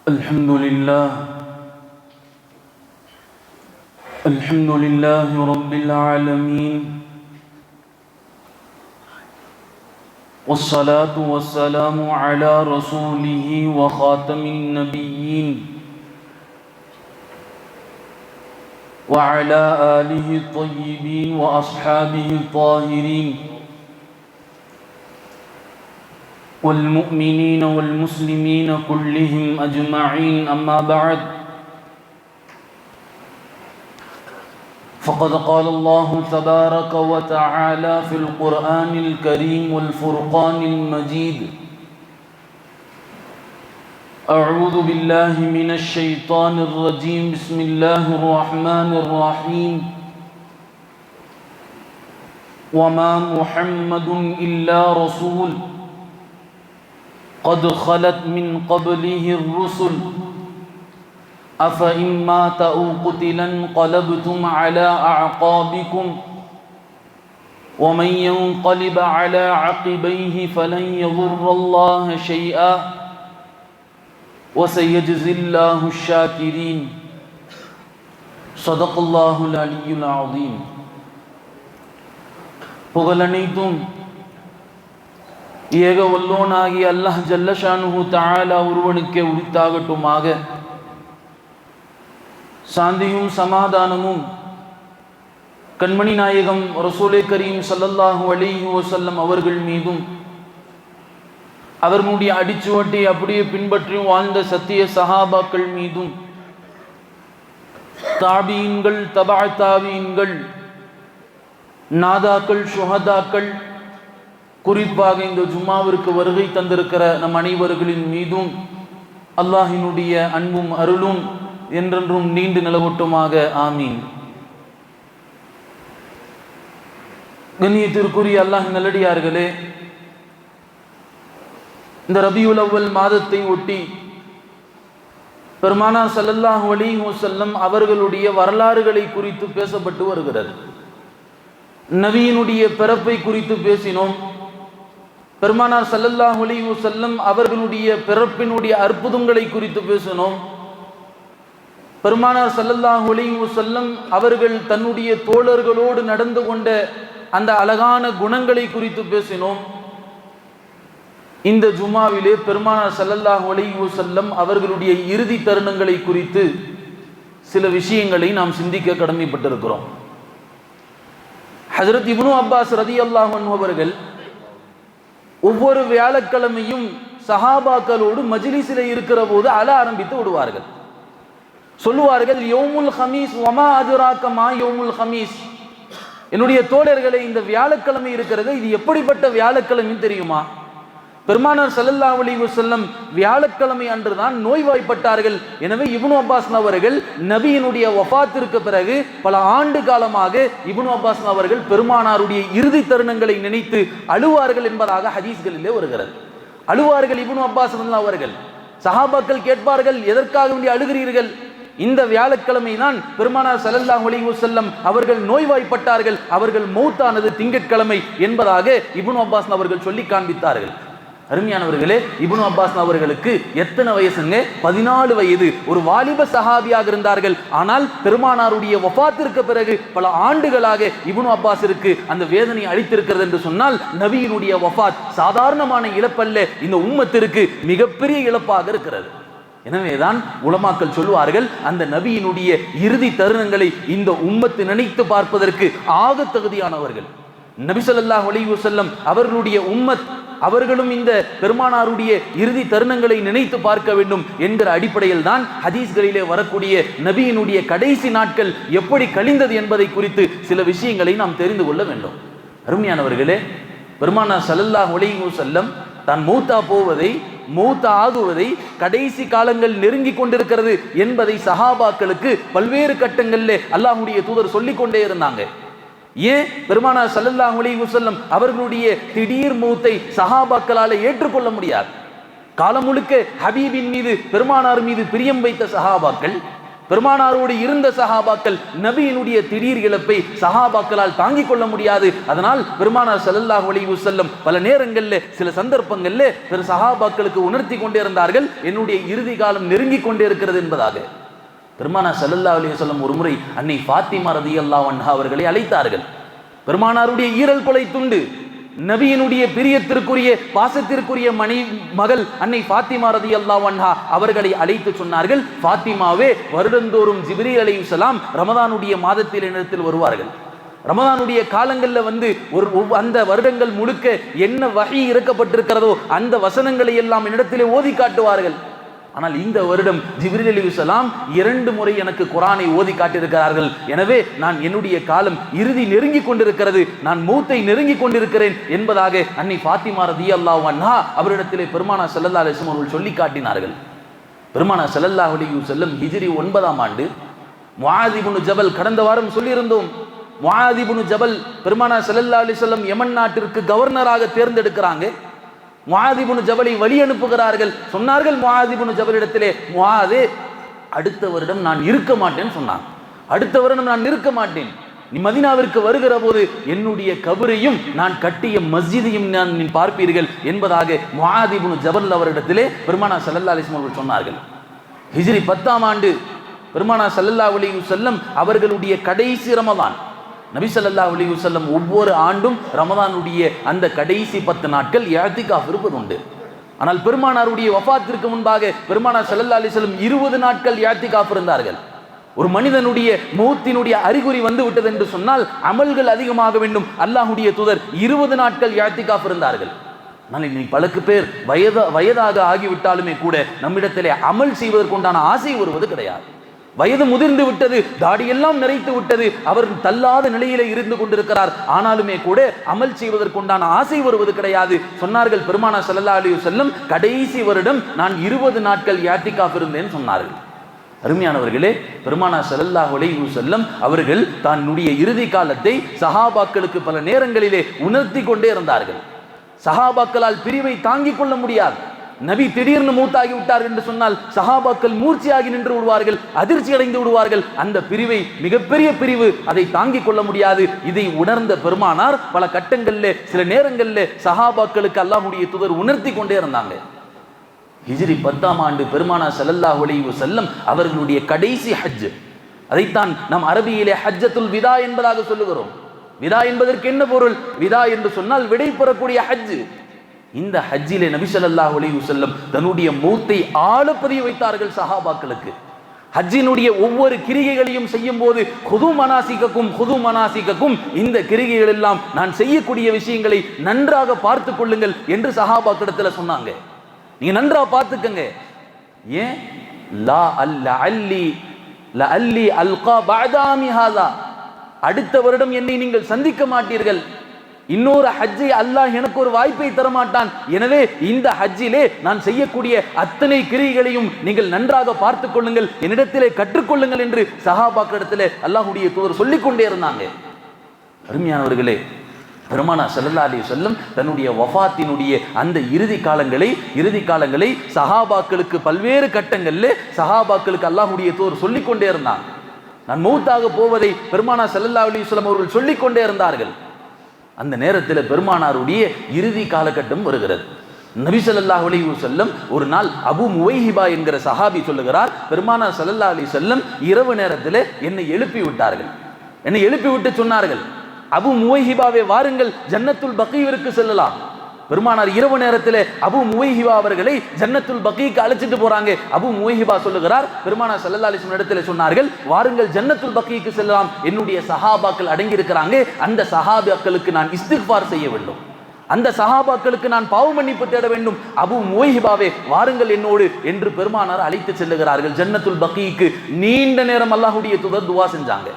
الحمد لله رب العالمين، والصلاة والسلام على رسوله وخاتم النبيين وعلى آله الطيبين وأصحابه الطاهرين والمؤمنين والمسلمين كلهم أجمعين. أما بعد، فقد قال الله تبارك وتعالى في القرآن الكريم والفرقان المجيد: أعوذ بالله من الشيطان الرجيم، بسم الله الرحمن الرحيم. وما محمد إلا رسول قد خلت من قبله الرسل أفإن مات أو قتل انقلبتم على أعقابكم ومن ينقلب على عقبيه فلن يضر الله شيئا وسيجزي الله الشاكرين. صدق الله العلي العظيم. புகழனைத்தும் ஏக வல்லோனாகி அல்லாஹ் ஜல்லஷானுஹு தஆலா ஒருவனுக்கே உரித்தாகட்டுமாக. சாந்தியும் சமாதானமும் கண்மணி நாயகம் ரசூலே கரீம் ஸல்லல்லாஹு அலைஹி வஸல்லம் அவர்கள் மீதும், அவர்களுடைய அடிச்சுவட்டை அப்படியே பின்பற்றி வாழ்ந்த சத்திய சஹாபாக்கள் மீதும், தாபீன்கள், தபா தாபீன்கள், நாதாக்கள், ஷுஹதாக்கள், குறிப்பாக இந்த ஜும்மாவிற்கு வருகை தந்திருக்கிற நம் அனைவர்களின் மீதும் அல்லாஹினுடைய அன்பும் அருளும் என்றென்றும் நீண்டு நிலவட்டுமாக. ஆமீன். கண்ணியத்திற்குரிய அல்லாஹ் நல்லடியார்களே, இந்த ரபியுல் அவ்வல் மாதத்தை ஒட்டி பெருமானார் ஸல்லல்லாஹு அலைஹி வஸல்லம் அவர்களுடைய வரலாறுகளை குறித்து பேசப்பட்டு வருகிறது. நபியினுடைய பிறப்பை குறித்து பேசினோம். பெருமானார் ஸல்லல்லாஹு அலைஹி வஸல்லம் அவர்களுடைய பிறப்பினுடைய அற்புதங்களை குறித்து பேசினோம். பெருமானார் ஸல்லல்லாஹு அலைஹி வஸல்லம் அவர்கள் தன்னுடைய தோழர்களோடு நடந்து கொண்ட அந்த அழகான குணங்களை குறித்து பேசினோம். இந்த ஜுமாவிலே பெருமானார் ஸல்லல்லாஹு அலைஹி வஸல்லம் அவர்களுடைய இறுதி தருணங்களை குறித்து சில விஷயங்களை நாம் சிந்திக்க கடமைப்பட்டிருக்கிறோம். ஹஜ்ரத் இப்னு அப்பாஸ் ரலியல்லாஹு அன்ஹு அவர்கள் ஒவ்வொரு வியாழக்கிழமையும் சஹாபாக்களோடு மஜ்லிஸில் இருக்கிற போது அழ ஆரம்பித்து விடுவார்கள். சொல்லுவார்கள், யௌமுல் ஹமீஸ் வமா அஜ்ராக மா யௌமுல் ஹமீஸ். என்னுடைய தோழர்களே, இந்த வியாழக்கிழமை இருக்கிறது, இது எப்படிப்பட்ட வியாழக்கிழமை தெரியுமா? பெருமானார் ஸல்லல்லாஹு அலைஹி வஸல்லம் வியாழக்கிழமை அன்றுதான் நோய்வாய்ப்பட்டார்கள். எனவே இப்னு அப்பாஸ் அவர்கள் நபியினுடைய வஃபாத்திற்கு பிறகு பல ஆண்டு காலமாக இப்னு அப்பாஸ் அவர்கள் பெருமானாருடைய இறுதி தருணங்களை நினைத்து அழுவார்கள் என்பதாக ஹதீஸ்களிலே வருகிறது. அழுவார்கள் இப்னு அப்பாஸ் அவர்கள். சஹாபாக்கள் கேட்பார்கள், எதற்காக வேண்டி அழுகிறீர்கள்? இந்த வியாழக்கிழமை தான் பெருமானார் ஸல்லல்லாஹு அலைஹி வஸல்லம் அவர்கள் நோய்வாய்ப்பட்டார்கள், அவர்கள் மௌத்தானது திங்கட்கிழமை என்பதாக இப்னு அப்பாஸ் அவர்கள் சொல்லி காண்பித்தார்கள். அருமையானவர்களே, இப்னு அப்பாஸ் அவர்களுக்கு எத்தனை வயசுங்க? 14 வயது. ஒரு வாலிப சஹாபியாக இருந்தார்கள். ஆனால் பெருமானாருடைய வஃபாத்திற்கு பிறகு பல ஆண்டுகளாக இப்னு அப்பாஸிற்கு அந்த வேதனை அளித்திருக்கிறது என்று சொன்னால், நபியினுடைய வஃபாத் சாதாரணமான இழப்பல்ல, இந்த உம்மத்திற்கு மிகப்பெரிய இழப்பாக இருக்கிறது. எனவேதான் உலமாக்கள் சொல்லுவார்கள், அந்த நபியினுடைய இறுதி தருணங்களை இந்த உம்மத்து நினைத்து பார்ப்பதற்கு ஆக தகுதியானவர்கள். நபி ஸல்லல்லாஹு அலைஹி வஸல்லம் அவர்களுடைய உம்மத், அவர்களும் இந்த பெருமானாருடைய இறுதி தருணங்களை நினைத்து பார்க்க வேண்டும் என்கிற அடிப்படையில் தான் ஹதீஸ்களிலே வரக்கூடிய நபியினுடைய கடைசி நாட்கள் எப்படி கழிந்தது என்பதை குறித்து சில விஷயங்களை நாம் தெரிந்து கொள்ள வேண்டும். அருமையானவர்களே, பெருமானார் ஸல்லல்லாஹு அலைஹி வஸல்லம் தான் மூத்தா ஆகுவதை கடைசி காலங்கள் நெருங்கி கொண்டிருக்கிறது என்பதை சஹாபாக்களுக்கு பல்வேறு கட்டங்களிலே அல்லாஹ்வுடைய தூதர் சொல்லிக் கொண்டே இருந்தாங்க. ஏன் பெருமானார் ஸல்லல்லாஹு அலைஹி வஸல்லம் அவர்களுடைய திடீர் மௌத்தை சஹாபாக்களால் ஏற்றுக்கொள்ள முடியாது? காலம் முழுக்க ஹபீபின் மீது, பெருமானார் மீது பிரியம் வைத்த சஹாபாக்கள் பெருமானாரோடு இருந்த சஹாபாக்கள் நபியினுடைய திடீர் இழப்பை சஹாபாக்களால் தாங்கிக் கொள்ள முடியாது. அதனால் பெருமானார் ஸல்லல்லாஹு அலைஹி வஸல்லம் பல நேரங்களில் சில சந்தர்ப்பங்களில் பிற சஹாபாக்களுக்கு உணர்த்தி கொண்டே இருந்தார்கள், என்னுடைய இறுதி காலம் நெருங்கி கொண்டே இருக்கிறது என்பதாக. பெருமானார் ஸல்லல்லாஹு அலைஹி வஸல்லம் ஒரு முறை அன்னை ஃபாத்திமா ரலியல்லாஹு அன்ஹா அவர்களை அழைத்தார்கள். பெருமானாருடைய ஈரல் கொலை துண்டு, நபியினுடைய பிரியத்திற்குரிய பாசத்திற்குரிய மகள் அன்னை ஃபாத்திமா ரலியல்லாஹு அன்ஹா அவர்களை அழைத்து சொன்னார்கள், ஃபாத்திமாவே, வருடந்தோறும் ஜிப்ரீல் அலைஹிஸ்ஸலாம் ரமதானுடைய மாதத்தில் என்னிடத்தில் வருவார்கள். ரமதானுடைய காலங்களில் வந்து அந்த வருடங்கள் முழுக்க என்ன வஹி இறக்கப்பட்டிருக்கிறதோ அந்த வசனங்களை எல்லாம் என்னிடத்திலே ஓதி காட்டுவார்கள். ஆனால் இந்த வருடம் ஜிப்ரீல் அலைஹிஸ்ஸலாம் 2 முறை எனக்கு குர்ஆனை ஓதி காட்டியிருக்கிறார்கள். எனவே நான் என்னுடைய காலம் இறுதி நெருங்கி கொண்டிருக்கிறது, நான் மௌத்தை நெருங்கி கொண்டிருக்கிறேன் என்பதாக அன்னை ஃபாத்திமா ரலியல்லாஹு அன்ஹா அவரிடத்திலே பெருமானார் ஸல்லல்லாஹு அலைஹி வஸல்லம் அவர்கள் சொல்லி காட்டினார்கள். பெருமானார் ஸல்லல்லாஹு அலைஹி வஸல்லம் ஹிஜ்ரி 9ஆம் ஆண்டு முஆத் இப்னு ஜபல், கடந்த வாரம் சொல்லியிருந்தோம், முஆத் இப்னு ஜபல் பெருமானார் ஸல்லல்லாஹு அலைஹி வஸல்லம் யமன் நாட்டிற்கு கவர்னராக தேர்ந்தெடுக்கிறாங்க. முஆத் இப்னு ஜபலை வழி அனுப்புகிறார்கள். சொன்னார்கள் முஆத் இப்னு ஜபலிடத்திலே, முஆதே, அடுத்த வருடம் நான் இருக்க மாட்டேன்னு சொன்னான். அடுத்த வருடம் நான் இருக்க மாட்டேன், நீ மதீனாவிற்கு வருகிற போது என்னுடைய கபரையும் நான் கட்டிய மஸ்ஜிதையும் நான் பார்ப்பீர்கள் என்பதாக முஆத் இப்னு ஜபல் அவரிடத்திலே பெருமானார் ஸல்லல்லாஹு அலைஹி வஸல்லம் அவர்கள் சொன்னார்கள். ஹிஜ்ரி 10ஆம் ஆண்டு பெருமானார் ஸல்லல்லாஹு அலைஹி வஸல்லம் அவர்களுடைய கடைசி ரமதான். நபி ஸல்லல்லாஹு அலைஹி வஸல்லம் ஒவ்வொரு ஆண்டும் ரமதானுடைய அந்த கடைசி 10 நாட்கள் இஅ்திகாஃப் இருப்பது உண்டு. ஆனால் பெருமானாருடைய வஃபாத்திற்கு முன்பாக பெருமானார் ஸல்லல்லாஹு அலைஹி வஸல்லம் 20 நாட்கள் இஅ்திகாஃப் இருந்தார்கள். ஒரு மனிதனுடைய மௌத்தினுடைய அறிகுறி வந்து விட்டது என்று சொன்னால் அமல்கள் அதிகமாக வேண்டும். அல்லாஹ்வுடைய தூதர் 20 நாட்கள் இஅ்திகாஃப் இருந்தார்கள். ஆனால் இன்னைக்கு பல பேர் வயதாக ஆகிவிட்டாலுமே கூட நம்மிடத்திலே அமல் செய்வதற்குண்டான ஆசை வருவது கிடையாது. வயது முதிர்ந்து விட்டது, தாடியெல்லாம் நிறைத்து விட்டது, அவர் தள்ளாத நிலையிலே இருந்து கொண்டிருக்கிறார். ஆனாலுமே கூட அமல் செய்வதற்குண்டான ஆசை வருவது கிடையாது. சொன்னார்கள் பெருமானார் ஸல்லல்லாஹு அலைஹி வஸல்லம், கடைசி வருடம் நான் 20 நாட்கள் இஅ்திகாஃப் இருந்தேன் சொன்னார்கள். அருமையானவர்களே, பெருமானார் ஸல்லல்லாஹு அலைஹி வஸல்லம் அவர்கள் தன்னுடைய இறுதி காலத்தை சஹாபாக்களுக்கு பல நேரங்களிலே உணர்த்தி கொண்டே இருந்தார்கள். சஹாபாக்களால் பிரிவை தாங்கிக் கொள்ள முடியாது. நபி திடீர்னு மூத்தாகி விட்டார் என்று சொன்னால் சஹாபாக்கள் மூர்ச்சியாகி நின்று விடுவார்கள், அதிர்ச்சி அடைந்து விடுவார்கள். அந்த பிரிவை மிகப்பெரிய பிரிவு, அதை தாங்கிக் கொள்ள முடியாது. இதை உணர்ந்த பெருமானார் பல கட்டங்களில் சில நேரங்களில் சஹாபாக்களுக்கு அல்லாஹ்வுடைய தூதர் உணர்த்தி கொண்டே இருந்தாங்க. ஹிஜ்ரி 10ஆம் ஆண்டு பெருமானார் ஸல்லல்லாஹு அலைஹி வஸல்லம் அவர்களுடைய கடைசி ஹஜ், அதைத்தான் நாம் அரபியிலே ஹஜ்ஜத்துல் விதா என்பதாக சொல்லுகிறோம். விதா என்பதற்கு என்ன பொருள்? விதா என்று சொன்னால் விடை பெறக்கூடிய ஹஜ். இந்த ஹஜ்ஜிலே நபி ஸல்லல்லாஹு அலைஹி வஸல்லம் தன்னுடைய மௌத்தை ஆழப்பதிய வைத்தார்கள் சஹாபாக்களுக்கு. ஹஜ்ஜினுடைய ஒவ்வொரு கிரிகைகளையும் செய்யும் போது ஹுது மனாசிகக்கும், இந்த கிரிகைகள் எல்லாம் நான் செய்யக்கூடிய விஷயங்களை நன்றாக பார்த்து கொள்ளுங்கள் என்று சஹாபாக்களிடத்தில் சொன்னாங்க. நீங்க நன்றா பார்த்துக்கங்க. ஏன்? லா அல்லி அல்கா பஅதாமி ஹாதா, அடுத்த வருடம் என்னை நீங்கள் சந்திக்க மாட்டீர்கள், இன்னொரு ஹஜ்ஜை அல்லாஹ் எனக்கு ஒரு வாய்ப்பை தரமாட்டான். எனவே இந்த ஹஜ்ஜிலே நான் செய்யக்கூடிய அத்தனை கிரிகளையும் நீங்கள் நன்றாக பார்த்துக் கொள்ளுங்கள், என்னிடத்திலே கற்றுக்கொள்ளுங்கள் என்று சஹாபாக்களிடத்திலே அல்லாஹ்வுடைய தூதர் சொல்லிக் கொண்டே இருந்தாங்க. அருமையானவர்களே, பெருமானார் ஸல்லல்லாஹு அலைஹி வஸல்லம் தன்னுடைய வஃபாத்தினுடைய அந்த இறுதி காலங்களை சஹாபாக்களுக்கு பல்வேறு கட்டங்களில் சஹாபாக்களுக்கு அல்லாஹ்வுடைய தூதர் சொல்லிக் கொண்டே இருந்தாங்க. நான் மௌத்தாக போவதை பெருமானார் ஸல்லல்லாஹு அலைஹி வஸல்லம் அவர்கள் சொல்லிக் கொண்டே இருந்தார்கள். அந்த நேரத்தில் பெருமானாருடைய இறுதி காலகட்டம் வருகிறது. நபி ஸல்லல்லாஹு அலைஹி வஸல்லம் ஒரு நாள் அபு முவைஹிபா என்கிற சஹாபி சொல்லுகிறார், பெருமானார் ஸல்லல்லாஹு அலைஹி வஸல்லம் இரவு நேரத்தில் என்னை எழுப்பி விட்டார்கள். என்னை எழுப்பி விட்டு சொன்னார்கள், அபு முவைஹிபாவே, வாருங்கள், ஜன்னத்துல் பகீவிற்கு செல்லலாம். பெருமானார் இரவு நேரத்தில் அபு முவைஹிபா அவர்களை ஜன்னத்துல் பகீக்கு அழைச்சிட்டு போறாங்க. அபு முவைஹிபா சொல்லுகிறார், பெருமானார் ஸல்லல்லாஹு அலைஹி வஸல்லம் இடத்துல சொன்னார்கள், வாருங்கள் ஜன்னத்துல் பகீக்கு செல்லலாம், என்னுடைய சஹாபாக்கள் அடங்கி இருக்கிறாங்க, அந்த சஹாபாக்களுக்கு நான் இஸ்திக்ஃபார் செய்ய வேண்டும், அந்த சஹாபாக்களுக்கு நான் பாவ மன்னிப்பு தேட வேண்டும். அபு முவைஹிபாவே, வாருங்கள் என்னோடு என்று பெருமானார் அழைத்து செல்லுகிறார்கள் ஜன்னத்துல் பகீக்கு. நீண்ட நேரம் அல்லாஹ்வுடைய தூதர் துஆ செஞ்சாங்க.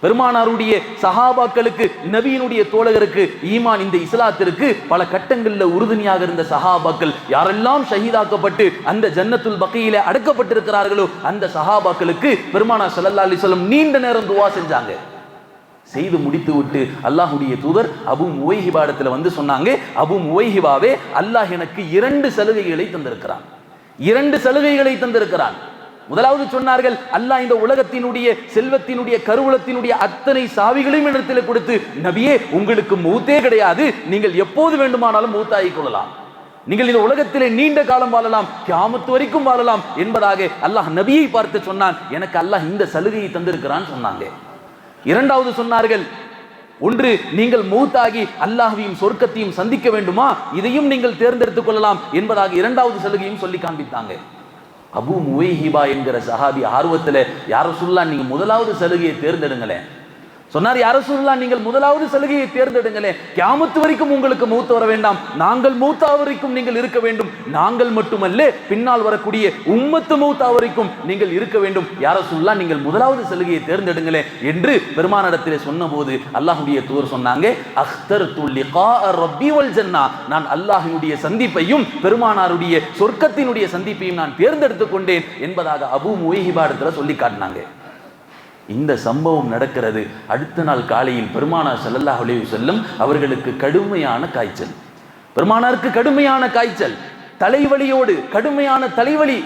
பெருமானாருடைய சஹாபாக்களுக்கு, நபியினுடைய தோழருக்கு, ஈமான் இந்த இஸ்லாத்திற்கு பல கட்டங்களில் உறுதுணையாக இருந்த சஹாபாக்கள் யாரெல்லாம் ஷஹீதாக்கப்பட்டு அந்த ஜன்னத்துல் பகீயிலே அடக்கப்பட்டிருக்கிறார்களோ அந்த சஹாபாக்களுக்கு பெருமானார் ஸல்லல்லாஹு அலைஹி வஸல்லம் நீண்ட நேரம் துஆ செஞ்சாங்க. செய்து முடித்து விட்டு அல்லாஹ்வுடைய தூதர் அபு முவைஹிபா இடத்துல வந்து சொன்னாங்க, அபு முவைஹிபாவே, அல்லாஹ் எனக்கு 2 சலுகைகளை தந்திருக்கிறான். 2 சலுகைகளை தந்திருக்கிறான். முதலாவது சொன்னார்கள், அல்லாஹ் இந்த உலகத்தினுடைய செல்வத்தினுடைய கருவூலத்தினுடைய அத்தனை சாவிகளையும் இடத்தில் கொடுத்து, நபியே உங்களுக்கு மௌத்தே கிடையாது, நீங்கள் எப்போது வேண்டுமானாலும் மௌத்தாகிக் கொள்ளலாம், நீங்கள் இந்த உலகத்திலே நீண்ட காலம் வாழலாம், கியாமத் வரைக்கும் வாழலாம் என்பதாக அல்லாஹ் நபியை பார்த்து சொன்னான். எனக்கு அல்லாஹ் இந்த சலுகையை தந்திருக்கிறான் சொன்னாங்க. இரண்டாவது சொன்னார்கள், ஒன்று நீங்கள் மௌத்தாகி அல்லாஹ்வையும் சொர்க்கத்தையும் சந்திக்க வேண்டுமா, இதையும் நீங்கள் தேர்ந்தெடுத்துக் கொள்ளலாம் என்பதாக இரண்டாவது சலுகையும் சொல்லி காண்பித்தாங்க. அபு முவைஹிபா என்கிற சஹாபி ஆர்வத்தில், யார் ரசூலுல்லாஹ் நீங்க முதலாவது சலுகையை தேர்ந்தெடுங்களேன் சொன்னார். யார் ரசூலுல்லாஹ் நீங்கள் முதலாவது சலுகையை தேர்ந்தெடுங்களேன், கியாமத் வரைக்கும் உங்களுக்கு மௌத் வர வேண்டாம், நாங்கள் மௌத்தா வரைக்கும் நீங்கள் இருக்க வேண்டும், நாங்கள் மட்டுமல்ல பின்னால் வரக்கூடிய உம்மத்து மௌத்தா வரைக்கும் நீங்கள் இருக்க வேண்டும், யார் ரசூலுல்லாஹ் நீங்கள் முதலாவது சலுகையை தேர்ந்தெடுங்களேன் என்று பெருமானிடத்திலே சொன்னபோது அல்லாஹ்வுடைய தூதர் சொன்னாங்க, அக்தர்து லிகாஅ ரப்பி வல் ஜன்னா, நான் அல்லாஹ்வுடைய சந்திப்பையும் பெருமானாருடைய சொர்க்கத்தினுடைய சந்திப்பையும் நான் தேர்ந்தெடுத்துக் கொண்டேன் என்பதாக அபு முவைஹிபா இடத்துல சொல்லி காட்டினாங்க. இந்த சம்பவம் நடக்கிறது. அடுத்த நாள் காலையில் பெருமானார் ஸல்லல்லாஹு அலைஹி வஸல்லம் அவர்களுக்கு கடுமையான காய்ச்சல், பெருமானாருக்கு கடுமையான காய்ச்சல், தலைவலியோடு கடுமையான தலைவலி.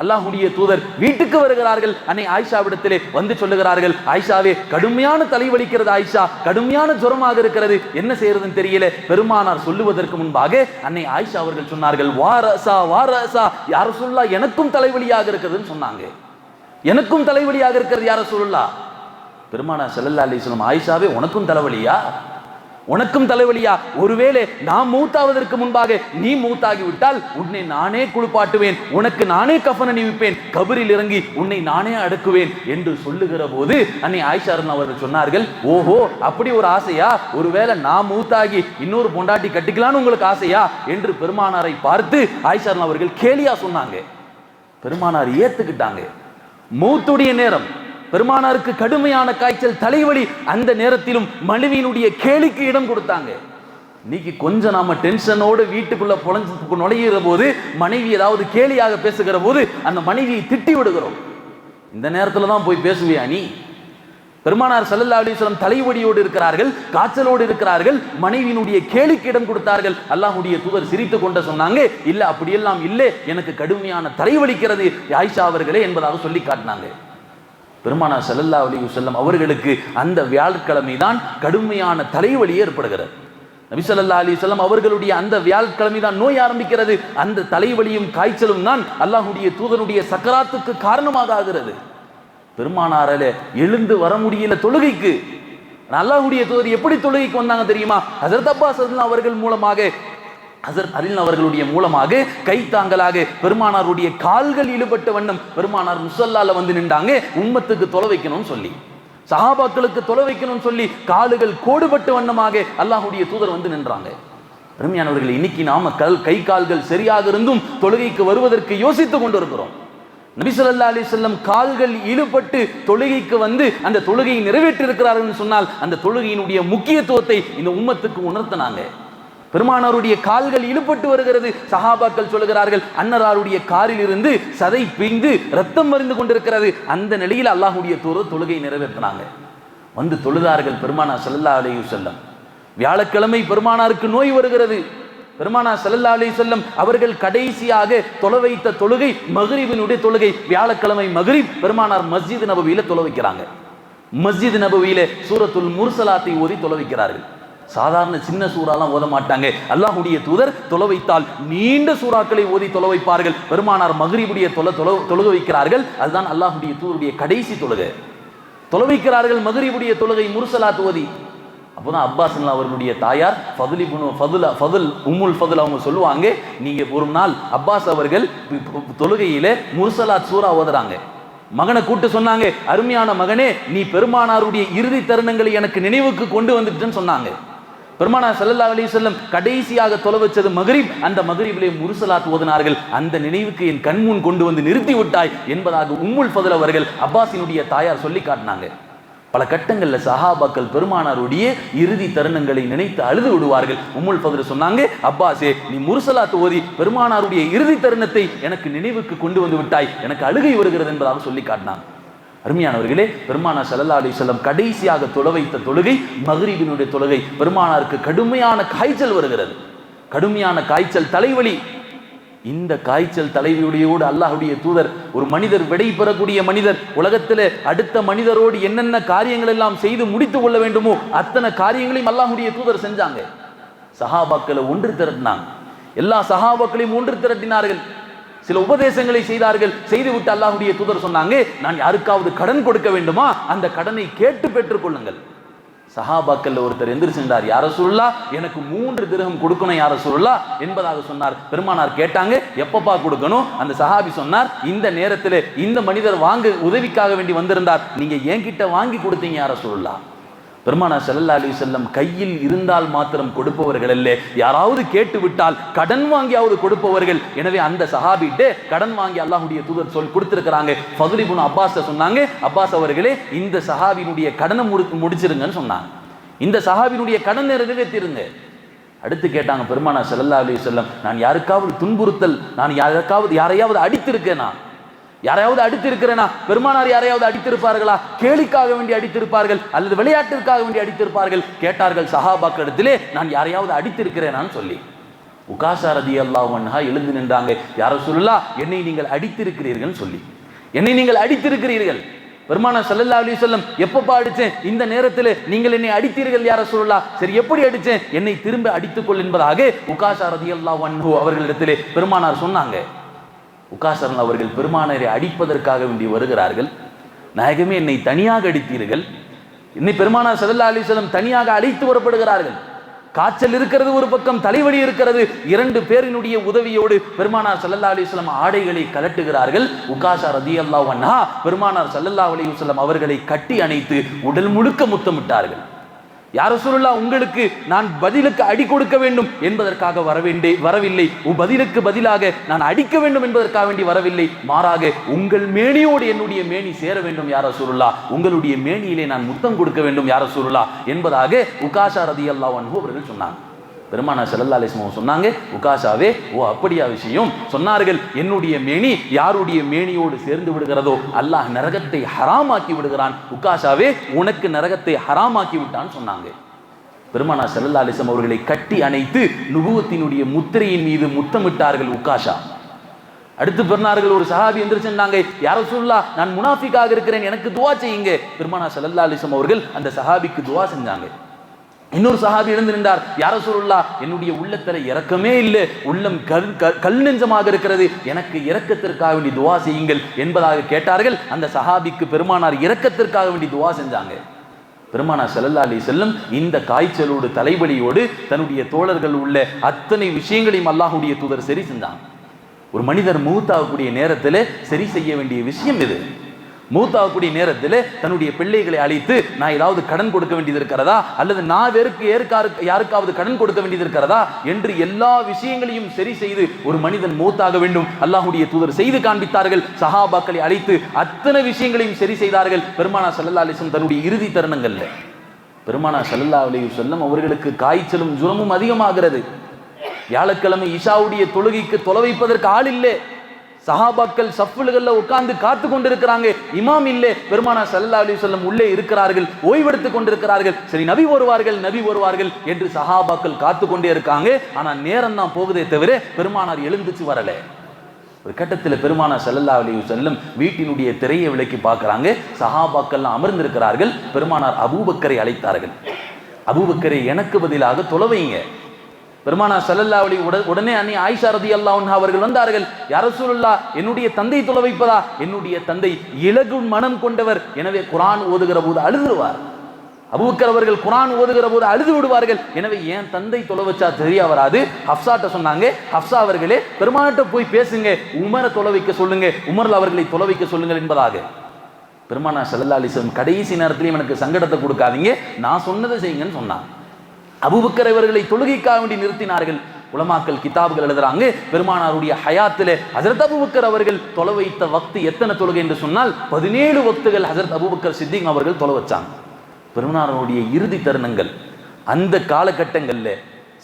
அல்லாஹ்வுடைய தூதர் வீட்டுக்கு வருகிறார்கள். அன்னை ஆயிஷாவிடத்திலே வந்து சொல்லுகிறார்கள், ஆயிஷாவே கடுமையான தலைவலிக்கிறது, ஆயிஷா கடுமையான ஜுரமாக இருக்கிறது, என்ன செய்யறதுன்னு தெரியல. பெருமானார் சொல்லுவதற்கு முன்பாக அன்னை ஆயிஷா அவர்கள் சொன்னார்கள், வாரசா வாரசா, யா ரசூலுல்லாஹ் எனக்கும் தலைவலியாக இருக்குதுன்னு சொன்னாங்க. எனக்கும் தலைவலியாக இருக்கிறது யார் ரசூலுல்லாஹ். பெருமானார் ஸல்லல்லாஹு அலைஹி வஸல்லம், ஆயிஷாவே உனக்கும் தலைவலியா, உனக்கும் தலைவலியா, ஒருவேளை நான் மூத்தாவதற்கு முன்பாக நீ மூத்தாகி விட்டால் உன்னை நானே குளிப்பாட்டுவேன், உனக்கு நானே கஃன் அணிவிப்பேன், கபரில் இறங்கி உன்னை நானே அடக்குவேன் என்று சொல்லுகிற போது அன்னை ஆயிஷா அவர்கள் சொன்னார்கள், ஓஹோ அப்படி ஒரு ஆசையா, ஒருவேளை நான் மூத்தாகி இன்னொரு பொண்டாட்டி கட்டிக்கலான்னு உங்களுக்கு ஆசையா என்று பெருமானாரை பார்த்து ஆயிஷா அவர்கள் கேலியா சொன்னாங்க. பெருமானார் ஏத்துக்கிட்டாங்க. மௌத்துடைய நேரம், பெருமானாருக்கு கடுமையான காய்ச்சல், தலைவலி, அந்த நேரத்திலும் மனைவியினுடைய கேலிக்கு இடம் கொடுத்தாங்க. இன்னைக்கு கொஞ்சம் நாம டென்ஷனோடு வீட்டுக்குள்ள நுழைகிற போது மனைவி ஏதாவது கேலியாக பேசுகிற போது அந்த மனைவியை திட்டி விடுகிறோம். இந்த நேரத்துல தான் போய் பேசுவியா நீ? பெருமானார் ஸல்லல்லாஹு அலைஹி வஸல்லம் தலைவலியோடு இருக்கிறார்கள், காய்ச்சலோடு இருக்கிறார்கள், மனைவியினுடைய கேலிக்கு இடம் கொடுத்தார்கள். அல்லாஹ்வுடைய தூதர் சிரித்து கொண்டு சொன்னாங்க, இல்ல அப்படியெல்லாம் இல்லை, எனக்கு கடுமையான தலைவலிக்கிறது ஆயிஷா அவர்களே என்பதாக சொல்லி காட்டினாங்க. பெருமானார் ஸல்லல்லாஹு அலைஹி வஸல்லம் அவர்களுக்கு அந்த வியாழக்கிழமை தான் கடுமையான தலைவலி ஏற்படுகிறது. நபி ஸல்லல்லாஹு அலைஹி வஸல்லம் அவர்களுடைய அந்த வியாழக்கிழமை தான் நோய் ஆரம்பிக்கிறது. அந்த தலைவலியும் காய்ச்சலும் தான் அல்லாஹ்வுடைய தூதருடைய சக்கராத்துக்கு காரணமாக ஆகிறது. பெருமானாரால எழுந்து வர முடியல தொழுகைக்கு. அல்லாஹ்வுடைய தூதர் எப்படி தொழுகைக்கு வந்தாங்க தெரியுமா? ஹஜ்ரத் அப்பாஸ் அவர்கள் மூலமாக, ஹஜ்ரத் அலி அவர்களுடைய மூலமாக கைத்தாங்கலாக பெருமானாருடைய கால்கள் இழுபட்ட வண்ணம் பெருமானார் முஸல்லால வந்து நின்றாங்க. உம்மத்துக்கு தொலை வைக்கணும்னு சொல்லி, சஹாபாக்களுக்கு தொலை வைக்கணும்னு சொல்லி கால்கள் கோடுபட்ட வண்ணமாக அல்லாஹ்வுடைய தூதர் வந்து நின்றாங்க. பெருமையானவர்கள், இன்னைக்கு நாம கை கால்கள் சரியாக இருந்தும் தொழுகைக்கு வருவதற்கு யோசித்துக் கொண்டிருக்கிறோம். நபி ஸல்லல்லாஹு அலைஹி வஸல்லம் கால்கள் இழுபட்டு தொழுகைக்கு வந்து அந்த தொழுகையை நிறைவேற்றி இருக்கிறார்கள் சொன்னால் அந்த தொழுகையினுடைய முக்கியத்துவத்தை இந்த உம்மத்துக்கு உணர்த்தினாங்க. பெருமானாருடைய கால்கள் இழுபட்டு வருகிறது. சஹாபாக்கள் சொல்லுகிறார்கள், அன்னராருடைய காலில் இருந்து சதை பிய்ந்து ரத்தம் மறிந்து கொண்டிருக்கிறது. அந்த நிலையில் அல்லாஹ்வுடைய தூதர் தொழுகை நிறைவேற்றினாங்க. வந்து தொழுதார்கள் பெருமானார் ஸல்லல்லாஹு அலைஹி வஸல்லம். வியாழக்கிழமை பெருமானாருக்கு நோய் வருகிறது. பெருமானார் ஸல்லல்லாஹு அலைஹி வஸல்லம் அவர்கள் கடைசியாக தொலை வைத்த தொழுகை மக்ரிபினுடைய தொழுகை. வியாழக்கிழமை மக்ரிப் பெருமானார் மஸ்ஜித் நபவியில தொலை வைக்கிறாங்க. மஸ்ஜித் நபவியில சூரத்துல் முர்சலாத்தை ஓதி தொலை வைக்கிறார்கள். சாதாரண சின்ன சூறாலாம் ஓத மாட்டாங்க. அல்லாஹ்வுடைய தூதர் தொலை வைத்தால் நீண்ட சூறாக்களை ஓதி தொலை வைப்பார்கள். பெருமானார் மக்ரிபுடைய தொழுக வைக்கிறார்கள். அதுதான் அல்லாஹ்வுடைய தூதருடைய கடைசி தொழுகை. தொலை வைக்கிறார்கள் மக்ரிபுடைய தொழுகை முர்சலாத் ஓதி. அப்போதான் அப்பாஸ் அவர்களுடைய தாயார் உம்முல் ஃபதுல் அவங்க சொல்லுவாங்க, நீங்க ஒரு நாள் அப்பாஸ் அவர்கள் தொழுகையில முர்சலாத் சூரா ஓதுறாங்க. மகனை கூட்டு சொன்னாங்க, அருமையான மகனே, நீ பெருமானாருடைய இறுதி தருணங்களை எனக்கு நினைவுக்கு கொண்டு வந்துட்டுன்னு சொன்னாங்க. பெருமானார் ஸல்லல்லாஹு அலைஹி வஸல்லம் கடைசியாக தொலை வச்சது மக்ரிப். அந்த மக்ரிபிலே முர்சலாத் ஓதினார்கள். அந்த நினைவுக்கு என் கண்முன் கொண்டு வந்து நிறுத்தி விட்டாய் என்பதாக உம்முல் ஃபதுல் அவர்கள் அப்பாஸினுடைய தாயார் சொல்லி காட்டினாங்க. பல கட்டங்களில் சஹாபாக்கள் பெருமானாருடைய இறுதி தருணங்களை நினைத்து அழுது விடுவார்கள். உம்முல் ஃபதுல் சொன்னாங்க, அப்பாஸே நீ முர்சலாத் ஓதி பெருமானாருடைய இறுதி தருணத்தை எனக்கு நினைவுக்கு கொண்டு வந்து விட்டாய், எனக்கு அழுகை வருகிறது என்பதாக சொல்லி காட்டினாங்க. அருமையானவர்களே, பெருமானார் ஸல்லல்லாஹு அலைஹி வஸல்லம் கடைசியாக தொலை வைத்த தொழுகை மக்ரிபினுடைய தொழுகை. பெருமானாருக்கு கடுமையான காய்ச்சல் வருகிறது. கடுமையான காய்ச்சல், தலைவலி. இந்த காய்ச்சல் தலைவியோடு அல்லாஹ்வுடைய தூதர், ஒரு மனிதர் விடை பெறக்கூடிய மனிதர், உலகத்தில் அடுத்த மனிதரோடு என்னென்ன காரியங்கள் எல்லாம் செய்து முடித்துக் கொள்ள வேண்டுமோ அத்தனை காரியங்களையும் அல்லாஹ்வுடைய தூதர் செஞ்சாங்க. சஹாபாக்களை ஒன்று திரட்டினாங்க. எல்லா சஹாபாக்களையும் ஒன்று திரட்டினார்கள். சில உபதேசங்களை செய்தார்கள். செய்துவிட்டு அல்லாஹ்வுடைய தூதர் சொன்னாங்க, நான் யாருக்காவது கடன் கொடுக்க வேண்டுமா, அந்த கடனை கேட்டு பெற்றுக் கொள்ளுங்கள். சஹாபாக்கள்ல ஒருத்தர் எந்திரிச்சிருந்தார், யார ரசூலுல்லாஹ் எனக்கு 3 திர்ஹம் கொடுக்கணும் யார ரசூலுல்லாஹ் என்பதாக சொன்னார். பெருமானார் கேட்டாங்க, எப்பப்பா கொடுக்கணும்? அந்த சஹாபி சொன்னார், இந்த நேரத்தில் இந்த மனிதர் வாங்க உதவிக்காக வேண்டி வந்திருந்தார், நீங்க என்கிட்ட வாங்கி கொடுத்தீங்க யார ரசூலுல்லாஹ். பெருமானார் ஸல்லல்லாஹு அலைஹி வஸல்லம் கையில் இருந்தால் மாத்திரம் கொடுப்பவர்கள் அல்ல, யாராவது கேட்டு விட்டால் கடன் வாங்கியாவது கொடுப்பவர்கள். எனவே அந்த சஹாபிட்டே கடன் வாங்கி அல்லாஹ்வுடைய தூதர் கொடுத்திருக்கிறாங்க. ஃபதுல் இப்னு அப்பாஸ் சொன்னாங்க, அப்பாஸ் அவர்களே இந்த சஹாபியினுடைய கடனை முடிச்சிருங்கன்னு சொன்னாங்க. இந்த சஹாபியினுடைய கடன் நிறைவேற்றிருங்க. அடுத்து கேட்டாங்க பெருமானார் ஸல்லல்லாஹு அலைஹி வஸல்லம், நான் யாருக்காவது துன்புறுத்தல், நான் யாரையாவது அடித்திருக்கேனா, யாரையாவது அடித்திருக்கிறேனா? பெருமானார் யாரையாவது அடித்திருப்பார்களா? கேலிக்காக வேண்டி அடித்திருப்பார்கள் அல்லது விளையாட்டிற்காக வேண்டி அடித்திருப்பார்கள். கேட்டார்கள் சஹாபாக்களிடத்திலே, நான் யாரையாவது அடித்திருக்கிறேனான்னு சொல்லி. உகாஷா ரலியல்லாஹு அன்ஹா எழுந்து நின்றாங்க, யா ரசூலுல்லாஹ் என்னை நீங்கள் அடித்திருக்கிறீர்கள் சொல்லி, என்னை நீங்கள் அடித்திருக்கிறீர்கள். பெருமானார் ஸல்லல்லாஹு அலைஹி வஸல்லம், எப்பப்பா அடிச்சேன்? இந்த நேரத்தில் நீங்கள் என்னை அடித்தீர்கள் யா ரசூலுல்லாஹ். சரி, எப்படி அடிச்சேன்? என்னை திரும்ப அடித்துக்கொள் என்பதாக உகாஷா ரலியல்லாஹு அன்ஹு அவர்களிடத்திலே பெருமானார் சொன்னாங்க. உகாஷா அவர்கள் பெருமானாரை அடிப்பதற்காக வேண்டி வருகிறார்கள். நாயகமே என்னை தனியாக அடித்தீர்கள். என்னை பெருமானார் ஸல்லல்லாஹு அலைஹி வஸல்லம் தனியாக அழைத்து வரப்படுகிறார்கள். காய்ச்சல் இருக்கிறது ஒரு பக்கம், தலைவலி இருக்கிறது. 2 பேரினுடைய உதவியோடு பெருமானார் ஸல்லல்லாஹு அலைஹி வஸல்லம் ஆடைகளை கலட்டுகிறார்கள். உகாஷா ரலியல்லாஹு அன்ஹா பெருமானார் ஸல்லல்லாஹு அலைஹி வஸல்லம் அவர்களை கட்டி அணைத்து உடல் முழுக்க முத்தமிட்டார்கள். யா ரசூலுல்லாஹ் உங்களுக்கு நான் பதிலுக்கு அடி கொடுக்க வேண்டும் என்பதற்காக வரவில்லை, பதிலுக்கு பதிலாக நான் அடிக்க வேண்டும் என்பதற்காக வேண்டி வரவில்லை, மாறாக உங்கள் மேனியோடு என்னுடைய மேனி சேர வேண்டும் யா ரசூலுல்லாஹ், உங்களுடைய மேனியிலே நான் முத்தம் கொடுக்க வேண்டும் யா ரசூலுல்லாஹ் என்பதாக உகாஷா ரலியல்லாஹு அன்ஹு அவர்கள் சொன்னாங்க. பெருமானார் ஸல்லல்லாஹு அலைஹி வஸல்லம் சொன்னாங்க, உகாஷாவே, ஓ அப்படியா விஷயம்? சொன்னார்கள், என்னுடைய மேனி யாருடைய மேனியோடு சேர்ந்து விடுகிறதோ அல்லாஹ் நரகத்தை ஹராமாக்கி விடுகிறான். உகாஷாவே, உனக்கு நரகத்தை ஹராமாக்கி விட்டான்னு சொன்னாங்க. பெருமானார் ஸல்லல்லாஹு அலைஹி வஸல்லம் அவர்களை கட்டி அணைத்து நுபுவத்தினுடைய முத்திரையின் மீது முத்தமிட்டார்கள் உகாஷா. அடுத்து பெருமானார்கள் ஒரு சஹாபி எந்திரிச்சிருந்தாங்க, யா ரசூலுல்லாஹ் நான் முனாஃபிக்காக இருக்கிறேன், எனக்கு துஆ செய்யுங்க. பெருமானார் ஸல்லல்லாஹு அலைஹி வஸல்லம் அவர்கள் அந்த சஹாபிக்கு துஆ செஞ்சாங்க. இன்னொரு சஹாபி எழுந்து நின்றார், யா ரசூலுல்லாஹ் என்னுடைய உள்ளத்துல இரக்கமே இல்லை, உள்ளம் கல் நெஞ்சமாக இருக்கிறது, எனக்கு இரக்கத்திற்காக வேண்டி துஆ செய்யுங்கள் என்பதாக கேட்டார்கள். அந்த சஹாபிக்கு பெருமானார் இரக்கத்திற்காக வேண்டி துஆ செஞ்சாங்க. பெருமானார் ஸல்லல்லாஹு அலைஹி வஸல்லம் இந்த காய்ச்சலோடு தலைவலியோடு தன்னுடைய தோழர்கள் உள்ள அத்தனை விஷயங்களையும் அல்லாஹ்வுடைய தூதர் சரி செஞ்சாங்க. ஒரு மனிதர் மூத்தாகக்கூடிய நேரத்தில் சரி செய்ய வேண்டிய விஷயம் இது. மூத்தாகக்கூடிய நேரத்தில் தன்னுடைய பிள்ளைகளை அழைத்து, நான் ஏதாவது கடன் கொடுக்க வேண்டியது இருக்கிறதா, அல்லது நான் யாருக்காவது கடன் கொடுக்க வேண்டியது இருக்கிறதா என்று எல்லா விஷயங்களையும் சரி செய்து ஒரு மனிதன் மூத்தாக வேண்டும். அல்லாஹ்வுடைய தூதர் செய்து காண்பித்தார்கள். சஹாபாக்களை அழைத்து அத்தனை விஷயங்களையும் சரி செய்தார்கள். பெருமானார் ஸல்லல்லாஹு அலைஹி வஸல்லம் தன்னுடைய இறுதி தருணங்கள்ல பெருமானார் ஸல்லல்லாஹு அலைஹி வஸல்லம் அவர்களுக்கு காய்ச்சலும் ஜுரமும் அதிகமாகிறது. வியாழக்கிழமை இஷாவுடைய தொழுகைக்கு தொலை வைப்பதற்கு ஆள் இல்லை. சஹாபாக்கள் சஃப்லுகள்ல உட்கார்ந்து காத்து கொண்டிருக்கிறாங்க, இமாம் இல்லை. பெருமானார் ஸல்லல்லாஹு அலைஹி வஸல்லம் உள்ளே இருக்கிறார்கள், ஓய்வெடுத்துக் கொண்டிருக்கிறார்கள். சரி, நபி வருவார்கள் என்று சஹாபாக்கள் காத்து கொண்டே இருக்காங்க. ஆனா நேரம் தான் போகுதே தவிர பெருமானார் எழுந்துச்சு வரல. ஒரு கட்டத்தில் பெருமானார் ஸல்லல்லாஹு அலைஹி வஸல்லம் வீட்டினுடைய திரையை விலக்கி பார்க்கறாங்க. சஹாபாக்கள் அமர்ந்திருக்கிறார்கள். பெருமானார் அபூபக்கரை அழைத்தார்கள். அபூபக்கரை எனக்கு பதிலாக தொலைவைங்க. பெருமானார் ஸல்லல்லாஹு அலைஹி உடனே அன்னி ஆயிஷா ரலியல்லாஹு அன்ஹா அவர்கள் வந்தார்கள், யா ரசூலுல்லாஹ் என்னுடைய தந்தை தொலை வைப்பதா? என்னுடைய தந்தை இலகு மனம் கொண்டவர், எனவே குர்ஆன் ஓதுகிற போது அழுதுவார். அபூபக்கர் அவர்கள் குர்ஆன் ஓதுகிற போது அழுது விடுவார்கள். எனவே என் தந்தை தொலை வச்சா தெரிய வராது. ஹப்சாட்ட சொன்னாங்க, ஹப்சா அவர்களே பெருமானார்ட்ட போய் பேசுங்க, உமரை தொலை வைக்க சொல்லுங்க, உமர் அவர்களை தொலை வைக்க சொல்லுங்கள் என்பதாக. பெருமானார் ஸல்லல்லாஹு அலைஹி வஸல்லம் கடைசி நேரத்திலையும் எனக்கு சங்கடத்தை கொடுக்காதீங்க, நான் சொன்னதை செய்யுங்கன்னு சொன்னாங்க. அபூபக்கர் அவர்களை தொழுகைக்காக வேண்டி நிறுத்தினார்கள். உலமாக்கள் கிதாபுகள் எழுதுறாங்க, பெருமானாருடைய ஹயாத்திலே ஹஜ்ரத் அபூபக்கர் அவர்கள் தொலை வைத்த வக்து எத்தனை தொழுகை என்று சொன்னால் 17 வக்துகள் ஹஜ்ரத் அபூபக்கர் சித்திக் அவர்கள் தொலை வச்சாங்க. பெருமானாருடைய இறுதி தருணங்கள் அந்த காலகட்டங்களில்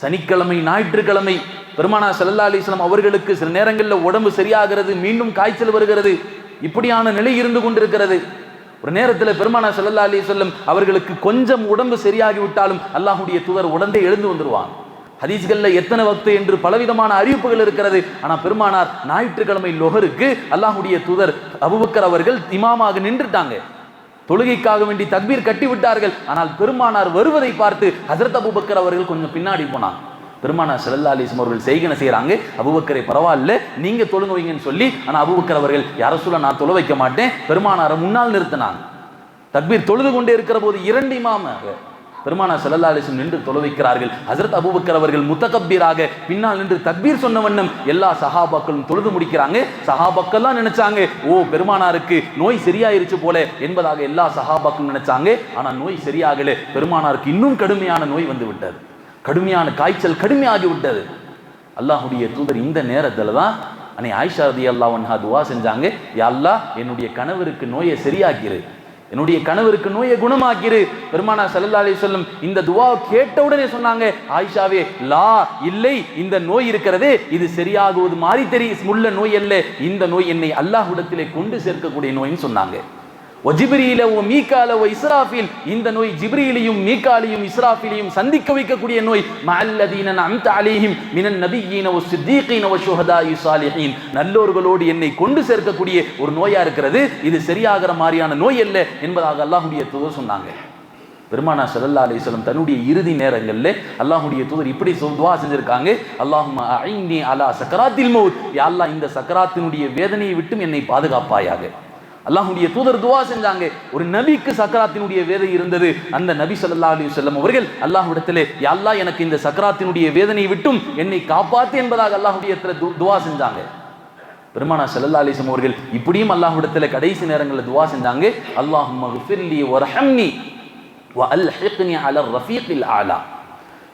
சனிக்கிழமை ஞாயிற்றுக்கிழமை பெருமானார் ஸல்லல்லாஹு அலைஹி வஸல்லம் அவர்களுக்கு சில நேரங்களில் உடம்பு சரியாகிறது, மீண்டும் காய்ச்சல் வருகிறது, இப்படியான நிலை இருந்து கொண்டிருக்கிறது. ஒரு நேரத்தில் பெருமானார் ஸல்லல்லாஹு அலைஹி வஸல்லம் அவர்களுக்கு கொஞ்சம் உடம்பு சரியாகி விட்டாலும் அல்லாஹ்வுடைய தூதர் உடனே எழுந்து வந்துருவாங்க. ஹதீஸ்கள்ல எத்தனை வக்து என்று பலவிதமான அறிவிப்புகள் இருக்கிறது. ஆனால் பெருமானார் ஞாயிற்றுக்கிழமை லொஹருக்கு அல்லாஹ்வுடைய தூதர் அபூபக்கர் அவர்கள் இமாமாக நின்றுட்டாங்க. தொழுகைக்காக வேண்டி தக்பீர் கட்டி விட்டார்கள். ஆனால் பெருமானார் வருவதை பார்த்து ஹஜ்ரத் அபூபக்கர் அவர்கள் கொஞ்சம் பின்னாடி போனாங்க. பெருமானார் ஸல்லல்லாஹு அலைஹி வஸல்லம் அவர்கள் செய்கனை செய்யறாங்க, அபூபக்கரை பரவாயில்ல நீங்க தொழுங்க வைங்கன்னு சொல்லி. ஆனால் அபூபக்கர் அவர்கள் யா ரசூலல்லாஹ் நான் தொழ வைக்க மாட்டேன், பெருமானாரை முன்னால் நிறுத்தினாங்க. தக்பீர் தொழுது கொண்டே இருக்கிற போது 2 இமாமாக பெருமானார் ஸல்லல்லாஹு அலைஹி வஸல்லம் நின்று தொழ வைக்கிறார்கள். ஹஜ்ரத் அபூபக்கர் அவர்கள் முத்தகப்பீராக பின்னால் நின்று தக்பீர் சொன்ன வண்ணம் எல்லா சஹாபாக்களும் தொழுது முடிக்கிறாங்க. சஹாபாக்கள்லாம் நினைச்சாங்க ஓ பெருமானாருக்கு நோய் சரியாயிருச்சு போல என்பதாக எல்லா சஹாபாக்களும் நினைச்சாங்க. ஆனால் நோய் சரியாகல. பெருமானாருக்கு இன்னும் கடுமையான நோய் வந்து விட்டது, கடுமையான காய்ச்சல் கடுமையாகி விட்டது. அல்லாஹ்வுடைய தூதர் இந்த நேரத்தில் தான் அன்னை ஆயிஷா ரலியல்லாஹு அன்ஹா துஆ செஞ்சாங்க, யா அல்லாஹ் என்னுடைய கணவருக்கு நோயை சரியாக்கிரு, என்னுடைய கணவருக்கு நோயை குணமாக்கிரு. பெருமானார் ஸல்லல்லாஹு அலைஹி வஸல்லம் இந்த துஆ கேட்ட உடனே சொன்னாங்க, ஆயிஷாவே லா இல்லை, இந்த நோய் இருக்கிறதே இது சரியாகுவது மாதிரி உள்ள நோய் அல்ல, இந்த நோய் என்னை அல்லாஹ்விடத்திலே கொண்டு சேர்க்கக்கூடிய நோய்னு சொன்னாங்க. ஜிப்ரீல வ மீகால வ இஸ்ராஃபில், இந்த நோய் ஜிப்ரீலையும் மீகாலையும் இஸ்ராஃபிலையும் சந்திக்க வைக்கக்கூடிய நோய். மஅல்லதீன அன்அம்த அலைஹிம் மினன் நபிய்யீன வ ஸித்தீகீன வ ஷுஹதாஇ ஸாலிஹீன், நல்லோர்களோடு என்னை கொண்டு சேர்க்கக்கூடிய ஒரு நோயா இருக்கிறது, இது சரியாகிற மாதிரியான நோய் அல்ல என்பதாக அல்லாஹ்வுடைய தூதர் சொன்னாங்க. பெருமானார் ஸல்லல்லாஹு அலைஹி வஸல்லம் தன்னுடைய இறுதி நேரங்களில் அல்லாஹ்வுடைய தூதர் இப்படி துஆ செஞ்சிருக்காங்க, அல்லாஹும்ம அஇன்னி அலா சக்கராத்தில் மௌத், யா அல்லாஹ் இந்த சக்கராத்தினுடைய வேதனையை விட்டும் என்னை பாதுகாப்பாயாக. அல்லாஹ்வுடைய தூதர் துஆ செஞ்சாங்க. ஒரு நபிக்கு சக்கராத்தினுடைய வேதனை இருந்தது. அந்த நபி ஸல்லல்லாஹு அலைஹி வஸல்லம் அவர்கள் அல்லாஹ்விடத்திலே யா அல்லாஹ் எனக்கு இந்த சக்கராத்தினுடைய வேதனையை விட்டும் என்னை காப்பாத்து என்பதாக அல்லாஹ்வுடைய துஆ செஞ்சாங்க. பெருமானார் ஸல்லல்லாஹு அலைஹி வஸல்லம் அவர்கள் இப்படியும் அல்லாஹ்விடத்திலே கடைசி நேரங்களில் துஆ செஞ்சாங்க, அல்லாஹும்ம ஃபிர்லி வர்ஹம்னி வ அல்ஹிக்னி அலர் ரஃபீகில் ஆலா,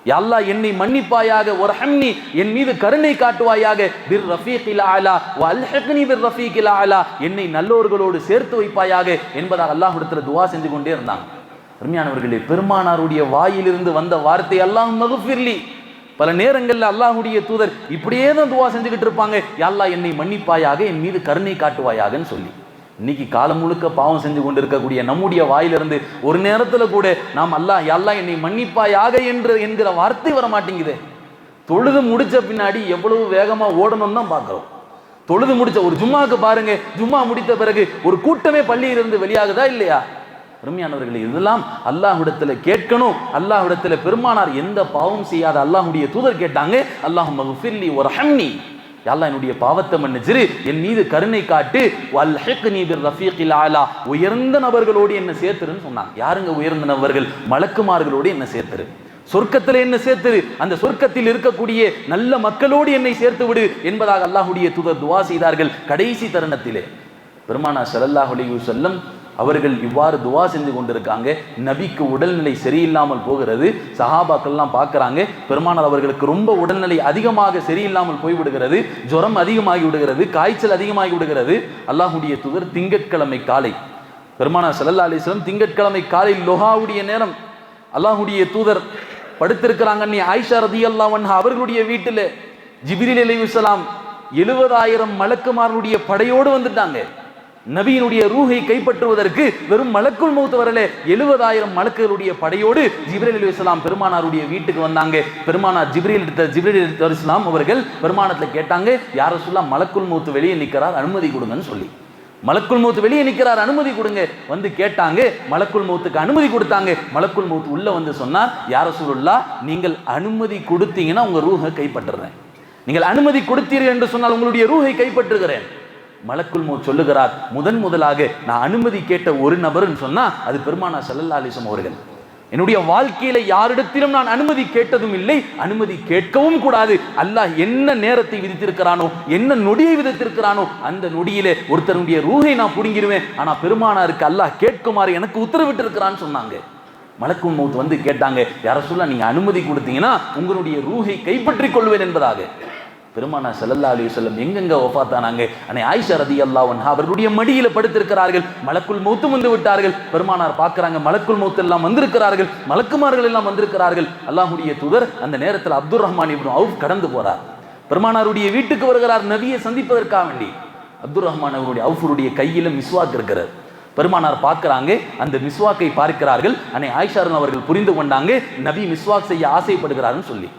யா அல்லாஹ் என்னை மன்னிப்பாயாக, வர்ஹம்னி என் மீது கருணை காட்டுவாயாக, பிர் ரஃபீகில் ஆலா வ அல்ஹிக்னி பிர் ரஃபீகில் ஆலா என்னை நல்லோர்களோடு சேர்த்து வைப்பாயாக என்பதாக அல்லாஹ்விடத்தில் துஆ செஞ்சு கொண்டே இருந்தாங்க. அருமையானவர்களே, பெருமானாருடைய வாயிலிருந்து வந்த வார்த்தை அல்லாஹும்ம ஃபிர்லி. பல நேரங்களில் அல்லாஹ்வுடைய தூதர் இப்படியே தான் துஆ செஞ்சுக்கிட்டு இருப்பாங்க, யா அல்லாஹ் என்னை மன்னிப்பாயாக, என் மீது கருணை காட்டுவாயாகன்னு சொல்லி. இன்னைக்கு காலம் முழுக்க பாவம் செஞ்சு கொண்டு இருக்கக்கூடிய நம்முடைய வாயிலிருந்து ஒரு நேரத்தில் கூட நாம் அல்லாஹ் யா அல்லாஹ் என்னை மன்னிப்பாயாக என்கிற வார்த்தை வர மாட்டேங்குது. தொழுது முடிச்ச பின்னாடி எவ்வளவு வேகமா ஓடணும் தான் பார்க்கிறோம். தொழுது முடிச்ச ஒரு ஜும்மாக்கு பாருங்க, ஜும்மா முடித்த பிறகு ஒரு கூட்டமே பள்ளியிலிருந்து வெளியாகுதா இல்லையா? பெருமையானவர்களே, இதெல்லாம் அல்லாஹ்விடத்துல கேட்கணும். அல்லாஹ்விடத்துல பெருமானார் எந்த பாவம் செய்யாத அல்லாஹ்வுடைய தூதர் கேட்டாங்க, அல்லாஹும்ம ஃபிர்லி வர்ஹம்னி, யா அல்லாஹ் என்னுடைய பாவத்தை மன்னிச்சிரு, என் மீது கருணை காட்டு, வல்ஹிக்னி பிர் ரஃபீகில் ஆலா உயர்ந்த நபர்களோடு என்ன சேர்த்துருன்னு சொன்னாங்க. யாருங்க உயர்ந்த நபர்கள்? மலக்குமார்களோடு என்ன சேர்த்துரு, சொர்க்கத்தில் என்ன சேர்த்துரு, அந்த சொர்க்கத்தில் இருக்கக்கூடிய நல்ல மக்களோடு என்னை சேர்த்து விடு என்பதாக அல்லாஹ்வுடைய தூதர் துஆ செய்தார்கள். கடைசி தருணத்திலே பெருமானார் ஸல்லல்லாஹு அலைஹி வஸல்லம் அவர்கள் இவ்வாறு துஆ செஞ்சு கொண்டிருக்காங்க. நபிக்கு உடல்நிலை சரியில்லாமல் போகிறது. சஹாபாக்கள்லாம் பார்க்குறாங்க, பெருமானார் அவர்களுக்கு ரொம்ப உடல்நிலை அதிகமாக சரியில்லாமல் போய்விடுகிறது, ஜுரம் அதிகமாகி விடுகிறது, காய்ச்சல் அதிகமாகி விடுகிறது. அல்லாஹ்வுடைய தூதர் திங்கட்கிழமை காலை, பெருமானார் ஸல்லல்லாஹு அலைஹி வஸல்லம் திங்கட்கிழமை காலை லொஹாவுடைய நேரம் அல்லாஹ்வுடைய தூதர் படுத்திருக்கிறாங்க. அன்னை ஆயிஷா ரலியல்லாஹு அன்ஹா அவர்களுடைய வீட்டில் ஜிப்ரீல் அலைஹிஸ்ஸலாம் 70,000 மலக்குமார்களுடைய படையோடு வந்துட்டாங்க. நபியினுடைய ரூஹை கைப்பற்றுவதற்கு வெறும் மலக்குல் மௌத் வரல, 70,000 மலக்குகளுடைய படையோடு ஜிப்ரீல் அலைஹிஸ்ஸலாம் பெருமானாருடைய வீட்டுக்கு வந்தாங்க. பெருமானார் ஜிப்ரீல் அலைஹிஸ்ஸலாம் அவர்கள் பெருமானத்தில் கேட்டாங்க, யா ரசூலல்லாஹ் மலக்குல் மௌத் வெளியே நிற்கிறார், அனுமதி கொடுங்கன்னு சொல்லி. மலக்குல் மௌத் வெளியே நிற்கிறார், அனுமதி கொடுங்க. வந்து கேட்டாங்க, மலக்குல் மௌத்துக்கு அனுமதி கொடுத்தாங்க. மலக்குல் மௌத் உள்ள வந்து சொன்னார், யா ரசூலுல்லாஹ் நீங்கள் அனுமதி கொடுத்தீங்கன்னா உங்க ரூஹை கைப்பற்றுறேன், நீங்கள் அனுமதி கொடுத்தீர்கள் என்று சொன்னால் உங்களுடைய ரூஹை கைப்பற்றுகிறேன். மலக்குல் மௌத் சொல்லுகிறார், முதலாக நான் அனுமதி கேட்ட ஒரு நபர்னு சொன்னா அது பெருமானார் ஸல்லல்லாஹு அலைஹி வஸல்லம் அவர்கள். என்னுடைய வாழ்க்கையில யாரிடத்திலும் நான் அனுமதி கேட்டதும் இல்லை, அனுமதி கேட்கவும் கூடாது. அல்லாஹ் என்ன நேரத்தை விதித்திருக்கிறானோ, என்ன நொடியை விதித்திருக்கிறானோ அந்த நொடியிலே ஒருத்தருடைய ரூஹை நான் புடுங்கிடுவேன். ஆனா பெருமானாருக்கு அல்லாஹ் கேட்குமாறு எனக்கு உத்தரவிட்டு இருக்கிறான்னு சொன்னாங்க. மலக்குல் மௌத் வந்து கேட்டாங்க, யா ரசூலல்லாஹ் நீங்க அனுமதி கொடுத்தீங்கன்னா உங்களுடைய ரூஹை கைப்பற்றிக் கொள்வேன் என்பதாக. பெருமானார் ஸல்லல்லாஹு அலைஹி வஸல்லம் எங்கெங்க வஃபாத்தானாங்க? அன்னை ஆயிஷா ரலியல்லாஹு அன்ஹா அவர்களுடைய மடியில படுத்திருக்கிறார்கள். மலக்குல் மௌத் வந்து விட்டார்கள். பெருமானார் பார்க்கறாங்க, மலக்குல் மௌத் எல்லாம் வந்திருக்கிறார்கள், மலக்குமார்கள் எல்லாம் வந்திருக்கிறார்கள். அல்லாஹ்வுடைய தூதர் அந்த நேரத்தில் அப்துர் ரஹ்மான் இப்னு அவுஃப் கடந்து போறார். பெருமானாருடைய வீட்டுக்கு வருகிறார் நபியை சந்திப்பதற்காக வேண்டி. அப்துர் ரஹ்மான் அவருடைய அவுஃபருடைய கையில மிஸ்வாக் இருக்கிறது. பெருமானார் பார்க்கிறாங்க, அந்த மிஸ்வாக்கை பார்க்கிறார்கள். அன்னை ஆயிஷா அவர்கள் புரிந்து கொண்டாங்க, நபி மிஸ்வாக் செய்ய ஆசைப்படுகிறார்னு சொல்லி.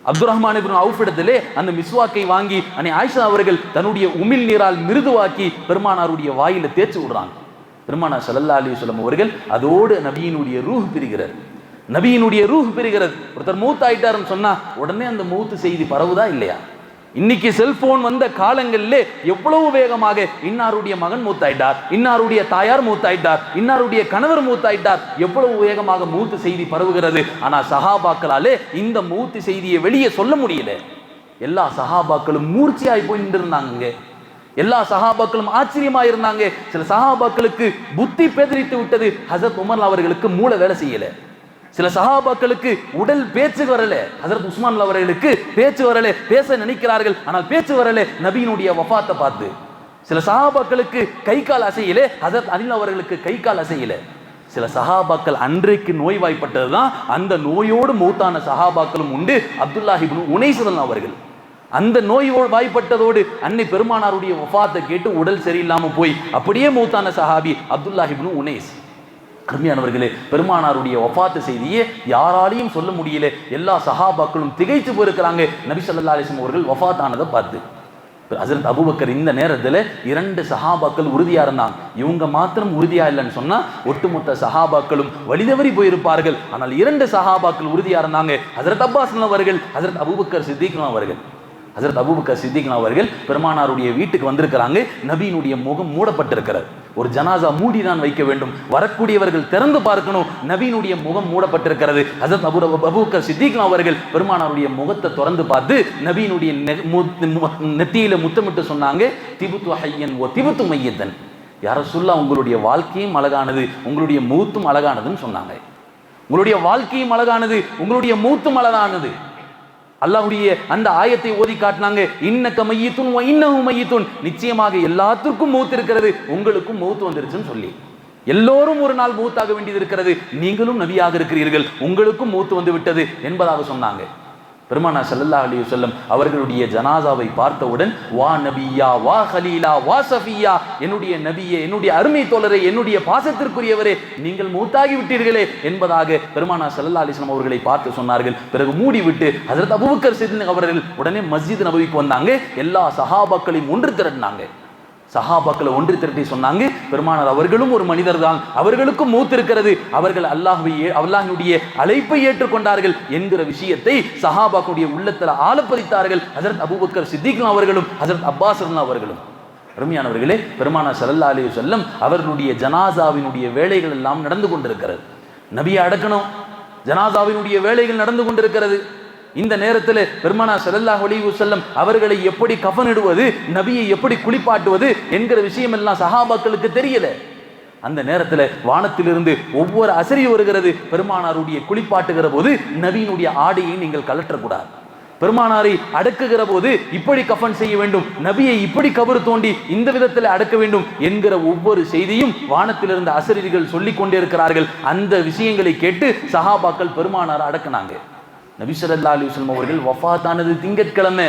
அப்துல் ரஹ்மான் இப்னு அவுஃப் இடத்திலே அந்த மிஸ்வாக்கை வாங்கி அன்னை ஆயிஷா அவர்கள் தன்னுடைய உமிழ் நீரால் மிருதுவாக்கி பெருமானாருடைய வாயில தேய்ச்சி விடுறாங்க. பெருமானார் ஸல்லல்லாஹு அலைஹி வஸல்லம் அவர்கள் அதோடு நபியினுடைய ரூஹ் பிரிகிறது. நபியினுடைய ரூஹ் பெறுகிறது. ஒருத்தர் மூத் ஆயிட்டாருன்னு சொன்னா உடனே அந்த மூத்து செய்தி பரவுதா இல்லையா? இன்னைக்கு செல்போன் வந்த காலங்களிலே எவ்வளவு வேகமாக இன்னாருடைய மகன் மூத்தாயிட்டார், இன்னாருடைய தாயார் மூத்தாயிட்டார், இன்னாருடைய கணவர் மூத்தாயிட்டார், எவ்வளவு வேகமாக மூத்து செய்தி பரவுகிறது. ஆனா சஹாபாக்களாலே இந்த மூத்து செய்தியை வெளியே சொல்ல முடியல. எல்லா சஹாபாக்களும் மூர்ச்சியாய் போய் நின்று இருந்தாங்க. எல்லா சஹாபாக்களும் ஆச்சரியமா இருந்தாங்க. சில சஹாபாக்களுக்கு புத்தி பேதரித்து விட்டது. ஹஸரத் உமர் அவர்களுக்கு மூளை வேலை செய்யல. சில சஹாபாக்களுக்கு உடல் பேச்சு வரல. ஹஸரத் உஸ்மான் அவர்களுக்கு பேச்சு வரல, பேச நினைக்கிறார்கள் ஆனால் பேச்சு வரல நபியினுடைய வஃபாத்தை பார்த்து. சில சஹாபாக்களுக்கு கை கால் அசையல, ஹஸரத் அலி அவர்களுக்கு கை கால் அசையல. சில சஹாபாக்கள் அன்றைக்கு நோய்வாய்ப்பட்டதுதான், அந்த நோயோடு மௌத்தான சஹாபாக்களும் உண்டு. அப்துல்லாஹ் இப்னு உனைஸ் அவர்கள் அந்த நோய் வாய்ப்பட்டதோடு அன்னை பெருமானாருடைய வஃபாத்தை கேட்டு உடல் சரியில்லாம போய் அப்படியே மௌத்தான சஹாபி அப்துல்லாஹ் இப்னு உனைஸ். அருமையானவர்களே, பெருமானாருடைய வஃபாத்து செய்தியே யாராலையும் சொல்ல முடியல. எல்லா சஹாபாக்களும் திகைத்து போயிருக்கிறாங்க நபி ஸல்லல்லாஹு அலைஹி வஸல்லம் அவர்கள் வஃபாத் ஆனதை பார்த்து. ஹஸரத் அபூபக்கர் இந்த நேரத்தில் 2 சஹாபாக்கள் உறுதியா இருந்தாங்க. இவங்க மாத்திரம் உறுதியா இல்லைன்னு சொன்னா ஒட்டுமொத்த சஹாபாக்களும் வழிதவறி போயிருப்பார்கள். ஆனால் 2 சஹாபாக்கள் உறுதியா இருந்தாங்க. ஹஸரத் அப்பாஸ் அவர்கள், ஹஸரத் அபூபக்கர் சித்திக் அவர்கள். ஹஸரத் அபூபக்கர் சித்திக் அவர்கள் பெருமானாருடைய வீட்டுக்கு வந்திருக்கிறாங்க. நபியினுடைய முகம் மூடப்பட்டிருக்கிறது. ஒரு ஜனாசா மூடிதான் வைக்க வேண்டும், வரக்கூடியவர்கள் திறந்து பார்க்கணும். நபியினுடைய முகம் மூடப்பட்டிருக்கிறது. ஹஸரத் அபூபக்கர் சித்திக் அவர்கள் பெருமானாருடைய முகத்தை திறந்து பார்த்து நபியினுடைய நெத்தியில முத்தமிட்டு சொன்னாங்க, திபுத்து ஹய்யன் ஓ திபுத்து மையத்தன். யார சொல்ல உங்களுடைய வாழ்க்கையும் அழகானது, உங்களுடைய மூத்தும் அழகானதுன்னு சொன்னாங்க. உங்களுடைய வாழ்க்கையும் அழகானது, உங்களுடைய மூத்தும் அழகானது. அல்லாஹ்வுடைய அந்த ஆயத்தை ஓதி காட்டினாங்க, இன்னக மையித்துன் வ இன்னஹு மையித்துன். நிச்சயமாக எல்லாத்துக்கும் மௌத் இருக்கிறது, உங்களுக்கும் மௌத் வந்துருச்சுன்னு சொல்லி. எல்லோரும் ஒரு நாள் மௌத்தாக வேண்டியது இருக்கிறது, நீங்களும் நபியாக இருக்கிறீர்கள், உங்களுக்கும் மௌத் வந்து விட்டது என்பதாக சொன்னாங்க. பெருமானார் ஸல்லல்லாஹு அலைஹி வஸல்லம் அவர்களுடைய ஜனாசாவை பார்த்தவுடன், வா நபியா வா ஹலீலா வா சஃபியா, என்னுடைய நபியே, என்னுடைய அருமை தோழரே, என்னுடைய பாசத்திற்குரியவரே, நீங்கள் மூத்தாகி விட்டீர்களே என்பதாக பெருமானார் ஸல்லல்லாஹு அலைஹி வஸல்லம் அவர்களை பார்த்து சொன்னார்கள். பிறகு மூடிவிட்டு ஹஸரத் அபூபக்கர் சித்திக் அவர்கள் உடனே மஸ்ஜித் நபவிக்கு வந்தாங்க. எல்லா சஹாபாக்களையும் ஒன்று திரட்டினாங்க. சஹாபாக்களை ஒன்று திரட்டி சொன்னாங்க, பெருமானார் அவர்களும் ஒரு மனிதர் தான், அவர்களுக்கும் மௌத் இருக்கிறது, அவர்கள் அல்லாஹ்வுடைய அழைப்பை ஏற்றுக்கொண்டார்கள் என்கிற விஷயத்தை சஹாபாக்களுடைய உள்ளத்தில் ஆழப்பதித்தார்கள். ஹஸரத் அபூபக்கர் சித்திக் அவர்களும் ஹஸரத் அப்பாஸ் அவர்களும். அருமையானவர்களே, பெருமானார் ஸல்லல்லாஹு அலைஹி வஸல்லம் அவர்களுடைய ஜனாசாவினுடைய வேலைகள் எல்லாம் நடந்து கொண்டிருக்கிறது. நபியை அடக்கணும், ஜனாசாவினுடைய வேலைகள் நடந்து கொண்டிருக்கிறது. இந்த நேரத்தில் பெருமானார் ஸல்லல்லாஹு அலைஹி வஸல்லம் அவர்களை எப்படி கஃனிடுவது, நபியை எப்படி குளிப்பாட்டுவது என்கிற விஷயம் எல்லாம் சஹாபாக்களுக்கு தெரியல. அந்த நேரத்தில் வானத்திலிருந்து ஒவ்வொரு அசரி வருகிறது. பெருமானாருடைய குளிப்பாட்டுகிற போது நபியினுடைய ஆடையை நீங்கள் கலற்றக்கூடாது, பெருமானாரை அடக்குகிற போது இப்படி கஃன் செய்ய வேண்டும், நபியை இப்படி கபர் தோண்டி இந்த விதத்தில் அடக்க வேண்டும் என்கிற ஒவ்வொரு செய்தியும் வானத்திலிருந்து அசரிகள் சொல்லிக் கொண்டே இருக்கிறார்கள். அந்த விஷயங்களை கேட்டு சஹாபாக்கள் பெருமானாரை அடக்குனாங்க. நபி ஸல்லல்லாஹு அலைஹி வஸல்லம் அவர்கள் வஃபாத்தானது திங்கட்கிழமை,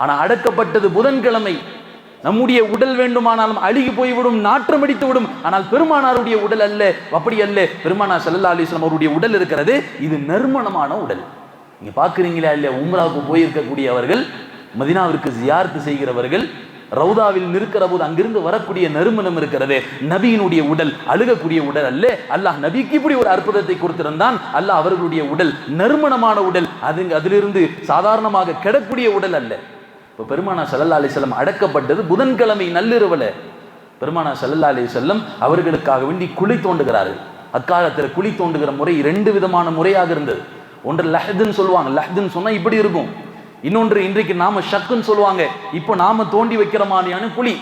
ஆனால் அடக்கப்பட்டது புதன்கிழமை. நம்முடைய உடல் வேண்டுமானாலும் அழுகி போய்விடும், நாற்றம் அடித்து விடும், ஆனால் பெருமானாருடைய உடல் அல்ல, அப்படி அல்ல. பெருமானார் ஸல்லல்லாஹு அலைஹி வஸல்லம் அவருடைய உடல் இருக்கிறது, இது நறுமணமான உடல். நீங்க பார்க்குறீங்களா இல்லையா? உம்ராவுக்கு போயிருக்கக்கூடியவர்கள், மதீனாவிற்கு ஜியாரத்து செய்கிறவர்கள், ரவுதாவில் நிற்கிற போது அங்கிருந்து வரக்கூடிய நறுமணம் இருக்கிறது, நபியினுடைய உடல் அழுகக்கூடிய உடல் அல்ல. அல்லாஹ் நபிக்கு இப்படி ஒரு அற்புதத்தை கொடுத்திருந்தான். அல்லாஹ் அவர்களுடைய உடல் நறுமணமான உடல், அதிலிருந்து சாதாரணமாக கெடக்கூடிய உடல் அல்ல. இப்போ பெருமானார் ஸல்லல்லாஹு அலைஹி வஸல்லம் அடக்கப்பட்டது புதன்கிழமை நள்ளிரவில். பெருமானார் ஸல்லல்லாஹு அலைஹி வஸல்லம் அவர்களுக்காக வேண்டி குழி தோண்டுகிறார்கள். அக்காலத்தில் குழி தோண்டுகிற முறை 2 விதமான முறையாக இருந்தது. ஒன்று லஹ்துன்னு சொல்லுவாங்க, லஹ்துன்னு சொன்னா இப்படி இருக்கும். இன்னொன்று இன்றைக்கு நாம ஷக்குன்னு சொல்லுவாங்க. இப்போ நாம தோண்டி வைக்கிற மாதிரியான குழி.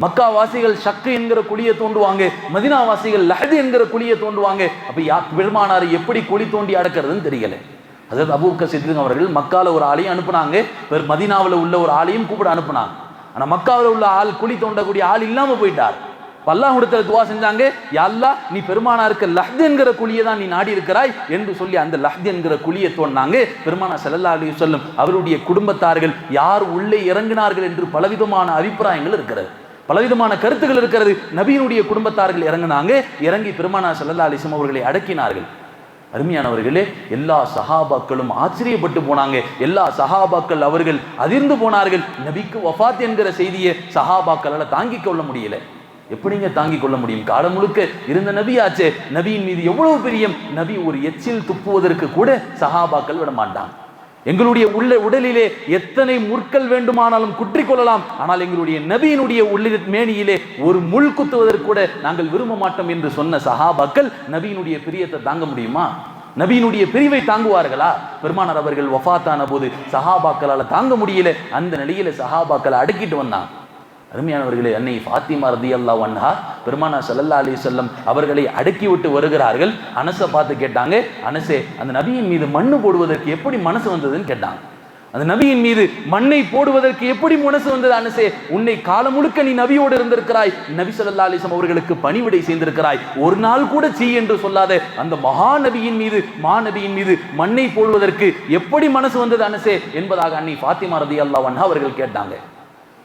மக்கா வாசிகள் ஷக்கு என்கிற குழியை தோண்டுவாங்க, மதீனா வாசிகள் லஹது என்கிற குழியை தோண்டுவாங்க. அப்ப பெருமானாரை எப்படி குழி தோண்டி அடக்கிறதுன்னு தெரியல. ஹஸரத் அபூபக்கர் சித்திக் அவர்கள் மக்கால ஒரு ஆளையும் அனுப்புனாங்க, மதீனாவில் உள்ள ஒரு ஆளையும் கூப்பிட அனுப்புனாங்க. ஆனா மக்காவில் உள்ள ஆள் குழி தோண்டக்கூடிய ஆள் இல்லாம போயிட்டார். அல்லாஹ்விடத்தில் துவா செஞ்சாங்க, யா அல்லாஹ், நீ பெருமானாருக்கு லஹ்து என்கிற குழியை தான் நீ நாடி இருக்கிறாய் என்று சொல்லி அந்த லஹ்து என்கிற குழியை தோண்டினாங்க. பெருமானார் ஸல்லல்லாஹு அலைஹி வஸல்லம் அவருடைய குடும்பத்தார்கள் யார் உள்ளே இறங்கினார்கள் என்று பலவிதமான அபிப்பிராயங்கள் இருக்கிறது, பலவிதமான கருத்துக்கள் இருக்கிறது. நபியினுடைய குடும்பத்தார்கள் இறங்கினாங்க, இறங்கி பெருமானார் ஸல்லல்லாஹு அலைஹி வஸல்லம் அவர்களை அடக்கினார்கள். அருமையானவர்களே, எல்லா சஹாபாக்களும் ஆச்சரியப்பட்டு போனாங்க. எல்லா சஹாபாக்கள் அவர்கள் அதிர்ந்து போனார்கள். நபிக்கு வஃபாத் என்கிற செய்தியை சஹாபாக்களால் தாங்கிக் கொள்ள முடியல. எப்படிங்க தாங்கிக் கொள்ள முடியும்? காலம் முழுக்க இருந்த நபி ஆச்சே, நபியின் மீது எவ்வளவு பிரியம். நபி ஒரு எச்சில் துப்புவதற்கு கூட சஹாபாக்கள் விட மாட்டாங்க. எங்களுடைய உடலிலே எத்தனை முற்கள் வேண்டுமானாலும் குற்றிக் கொள்ளலாம், ஆனால் எங்களுடைய நபியினுடைய மேனியிலே ஒரு முள் குத்துவதற்கு கூட நாங்கள் விரும்ப மாட்டோம் என்று சொன்ன சஹாபாக்கள் நபியினுடைய பிரியத்தை தாங்க முடியுமா? நபியினுடைய பிரிவை தாங்குவார்களா? பெருமானார் அவர்கள் வஃபாத்தான போது சஹாபாக்களால் தாங்க முடியல. அந்த நிலையில சஹாபாக்களை அடக்கிட்டு வந்தான். அருமையானவர்களே, அன்னை ஃபாத்திமா ரலியல்லாஹு அன்ஹா பெருமானார் ஸல்லல்லாஹு அலைஹி வஸல்லம் அவர்களை அடக்கி விட்டு வருகிறார்கள். அனஸை பார்த்து கேட்டாங்க, அனஸே, அந்த நபியின் மீது மண்ணு போடுவதற்கு எப்படி மனசு வந்ததுன்னு கேட்டாங்க. அந்த நபியின் மீது மண்ணை போடுவதற்கு எப்படி மனசு வந்தது? அனஸே, உன்னை காலம் முழுக்க நீ நபியோடு இருந்திருக்கிறாய், நபி ஸல்லல்லாஹு அலைஹி வஸல்லம் அவர்களுக்கு பணிவிடை செய்திருக்கிறாய், ஒரு நாள் கூட சீ என்று சொல்லாத அந்த மாநபியின் மீது மண்ணை போடுவதற்கு எப்படி மனசு வந்தது அனஸே என்பதாக அன்னை ஃபாத்திமா ரலியல்லாஹு அன்ஹா அவர்கள் கேட்டாங்க.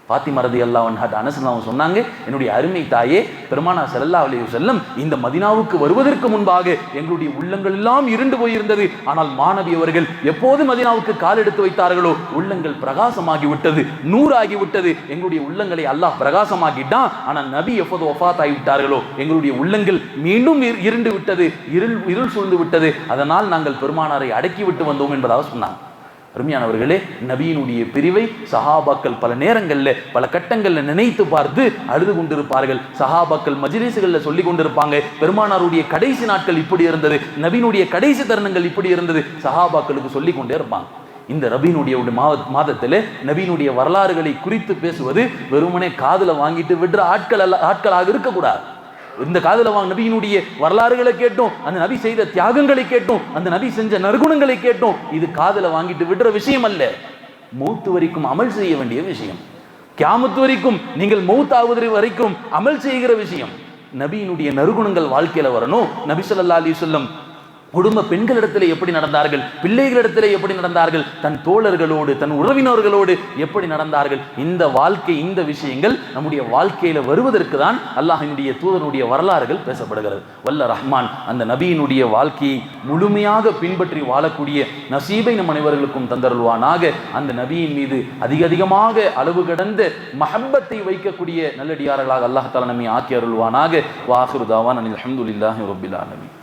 ஃபாத்திமா ரலியல்லாஹு அன்ஹா அனஸ் சொன்னாங்க, என்னுடைய அருமை தாயே, பெருமானார் ஸல்லல்லாஹு அலைஹி வஸல்லம் இந்த மதீனாவுக்கு வருவதற்கு முன்பாக எங்களுடைய உள்ளங்கள் எல்லாம் இருண்டு போயிருந்தது. ஆனால் மாநபி அவர்கள் எப்போது மதீனாவுக்கு கால் எடுத்து வைத்தார்களோ உள்ளங்கள் பிரகாசமாகி விட்டது, நூறாகி விட்டது. எங்களுடைய உள்ளங்களை அல்லாஹ் பிரகாசமாக்கிட்டான். ஆனால் நபி எப்போது வஃபாத் ஆகிவிட்டார்களோ எங்களுடைய உள்ளங்கள் மீண்டும் இருண்டு விட்டது, இருள் சூழ்ந்து விட்டது. அதனால் நாங்கள் பெருமானாரை அடக்கி விட்டு வந்தோம் என்பதாக சொன்னாங்க. அருமையானவர்களே, நபியினுடைய பிரிவை சஹாபாக்கள் பல நேரங்களில் பல கட்டங்களில் நினைத்து பார்த்து அழுது கொண்டிருப்பார்கள். சஹாபாக்கள் மஜ்லிஸ்களில் சொல்லி கொண்டிருப்பாங்க, பெருமானாருடைய கடைசி நாட்கள் இப்படி இருந்தது, நபியினுடைய கடைசி தருணங்கள் இப்படி இருந்தது, சஹாபாக்களுக்கு சொல்லி கொண்டே இருப்பாங்க. இந்த ரபீனுடைய மாதத்தில் நபியினுடைய வரலாறுகளை குறித்து பேசுவது வெறுமனே காதுல வாங்கிட்டு விடுற ஆட்களாக இருக்கக்கூடாது. இந்த காதல வாங்க நபியினுடைய வரலாறுகளை கேட்டோம், அந்த நபி செய்த தியாகங்களை கேட்டோம், அந்த நபி செஞ்ச நற்குணங்களை கேட்டோம். இது காதல வாங்கிட்டு விடுற விஷயம் அல்ல, மௌத்து வரைக்கும் அமல் செய்ய வேண்டிய விஷயம். கியாமத் வரைக்கும் நீங்கள் மௌத் ஆகுவது வரைக்கும் அமல் செய்கிற விஷயம். நபியினுடைய நற்குணங்கள் வாழ்க்கையில வரணும். நபி ஸல்லல்லாஹு அலைஹி வஸல்லம் குடும்ப பெண்களிடத்திலே எப்படி நடந்தார்கள், பிள்ளைகளிடத்திலே எப்படி நடந்தார்கள், தன் தோழர்களோடு தன் உறவினர்களோடு எப்படி நடந்தார்கள், இந்த வாழ்க்கை இந்த விஷயங்கள் நம்முடைய வாழ்க்கையில வருவதற்கு தான் அல்லாஹ்வினுடைய தூதருடைய வரலாறுகள் பேசப்படுகிறது. வல்ல ரஹ்மான் அந்த நபியினுடைய வாழ்க்கையை முழுமையாக பின்பற்றி வாழக்கூடிய நசீபை நம் அனைவர்களுக்கும் தந்தருள்வானாக. அந்த நபியின் மீது அதிகமாக அளவு கடந்த மஹப்பத்தை வைக்கக்கூடிய நல்லடியார்களாக அல்லாஹ் தஆலா நம்மை ஆக்கி அருள்வானாக. வ ஆகிரு தாவானா அல்ஹம்துலில்லாஹி ரப்பில் ஆலமீன்.